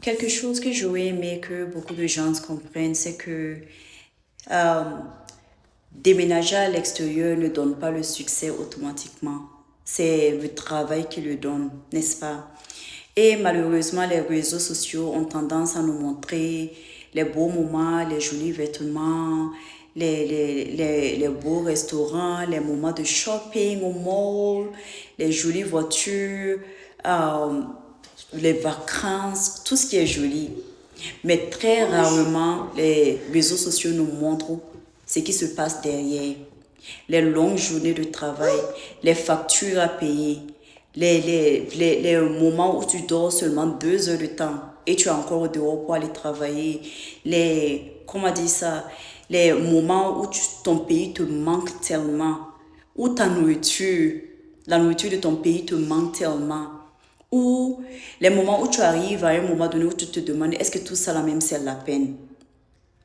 Quelque chose que j'aurais aimé que beaucoup de gens comprennent, c'est que euh, déménager à l'extérieur ne donne pas le succès automatiquement. C'est le travail qui le donne, n'est-ce pas? Et malheureusement, les réseaux sociaux ont tendance à nous montrer les beaux moments, les jolis vêtements, les beaux restaurants, les moments de shopping au mall, les jolies voitures, euh, les vacances, tout ce qui est joli. Mais très rarement, les réseaux sociaux nous montrent ce qui se passe derrière. Les longues journées de travail, les factures à payer, les moments où tu dors seulement 2 heures de temps et tu es encore dehors pour aller travailler. Comment dire ça? Les moments où ton pays te manque tellement, où la nourriture de ton pays te manque tellement, ou les moments où tu arrives à un moment donné où tu te demandes est-ce que tout ça là même c'est la peine.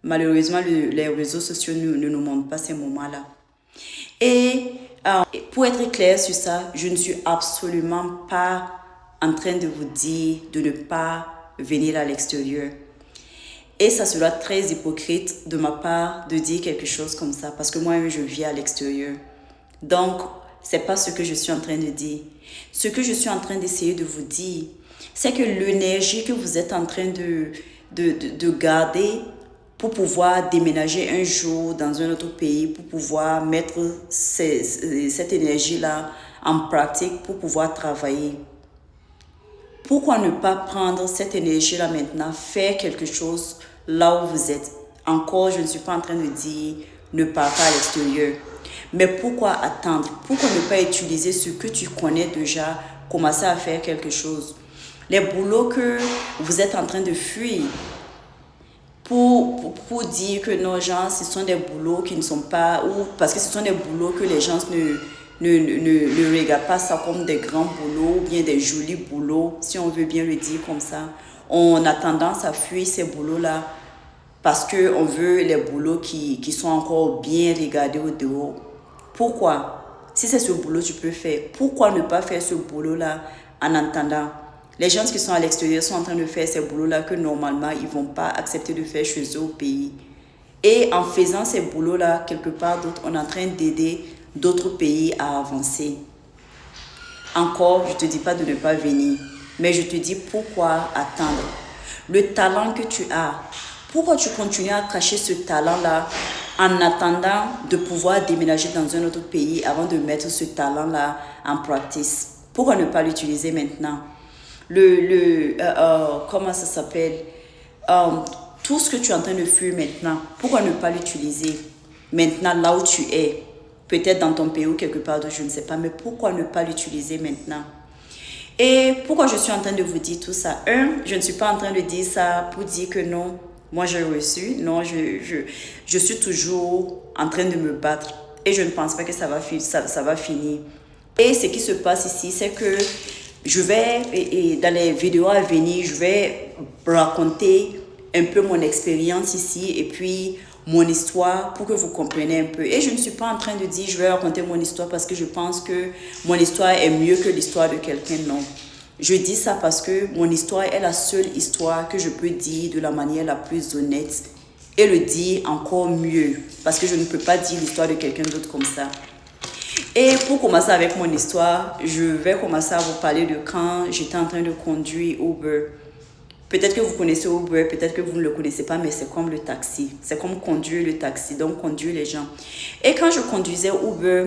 Malheureusement, les réseaux sociaux ne nous montrent pas ces moments-là. Et pour être clair sur ça, je ne suis absolument pas en train de vous dire de ne pas venir à l'extérieur. Et ça sera très hypocrite de ma part de dire quelque chose comme ça parce que moi-même je vis à l'extérieur. Donc, c'est pas ce que je suis en train de dire. Ce que je suis en train d'essayer de vous dire, c'est que l'énergie que vous êtes en train de garder pour pouvoir déménager un jour dans un autre pays, pour pouvoir mettre cette énergie-là en pratique, pour pouvoir travailler. Pourquoi ne pas prendre cette énergie-là maintenant, faire quelque chose là où vous êtes? Encore, je ne suis pas en train de dire ne pars pas à l'extérieur. Mais pourquoi attendre? Pourquoi ne pas utiliser ce que tu connais déjà, commencer à faire quelque chose? Les boulots que vous êtes en train de fuir pour dire que nos gens, ce sont des boulots qui ne sont pas, ou parce que ce sont des boulots que les gens ne regardent pas ça comme des grands boulots ou bien des jolis boulots, si on veut bien le dire comme ça. On a tendance à fuir ces boulots-là parce qu'on veut les boulots qui sont encore bien regardés au dehors. Pourquoi? Si c'est ce boulot que tu peux faire, pourquoi ne pas faire ce boulot-là en attendant? Les gens qui sont à l'extérieur sont en train de faire ces boulots-là que normalement, ils ne vont pas accepter de faire chez eux au pays. Et en faisant ces boulots-là, quelque part d'autre, on est en train d'aider d'autres pays à avancer. Encore, je ne te dis pas de ne pas venir, mais je te dis pourquoi attendre. Le talent que tu as, pourquoi tu continues à cacher ce talent-là en attendant de pouvoir déménager dans un autre pays avant de mettre ce talent-là en pratique? Pourquoi ne pas l'utiliser maintenant? Comment ça s'appelle? Tout ce que tu es en train de fuir maintenant, pourquoi ne pas l'utiliser maintenant là où tu es? Peut-être dans ton pays ou quelque part d'autre, je ne sais pas, mais pourquoi ne pas l'utiliser maintenant? Et pourquoi je suis en train de vous dire tout ça? Je ne suis pas en train de dire ça pour dire que non, moi j'ai reçu. Non, je suis toujours en train de me battre. Et je ne pense pas que ça va finir. Et ce qui se passe ici, c'est que je vais, et dans les vidéos à venir, je vais raconter un peu mon expérience ici et puis mon histoire pour que vous compreniez un peu. Et je ne suis pas en train de dire je vais raconter mon histoire parce que je pense que mon histoire est mieux que l'histoire de quelqu'un, non. Je dis ça parce que mon histoire est la seule histoire que je peux dire de la manière la plus honnête et le dire encore mieux parce que je ne peux pas dire l'histoire de quelqu'un d'autre comme ça. Et pour commencer avec mon histoire, je vais commencer à vous parler de quand j'étais en train de conduire Uber. Peut-être que vous connaissez Uber, peut-être que vous ne le connaissez pas, mais c'est comme le taxi. C'est comme conduire le taxi, donc conduire les gens. Et quand je conduisais Uber,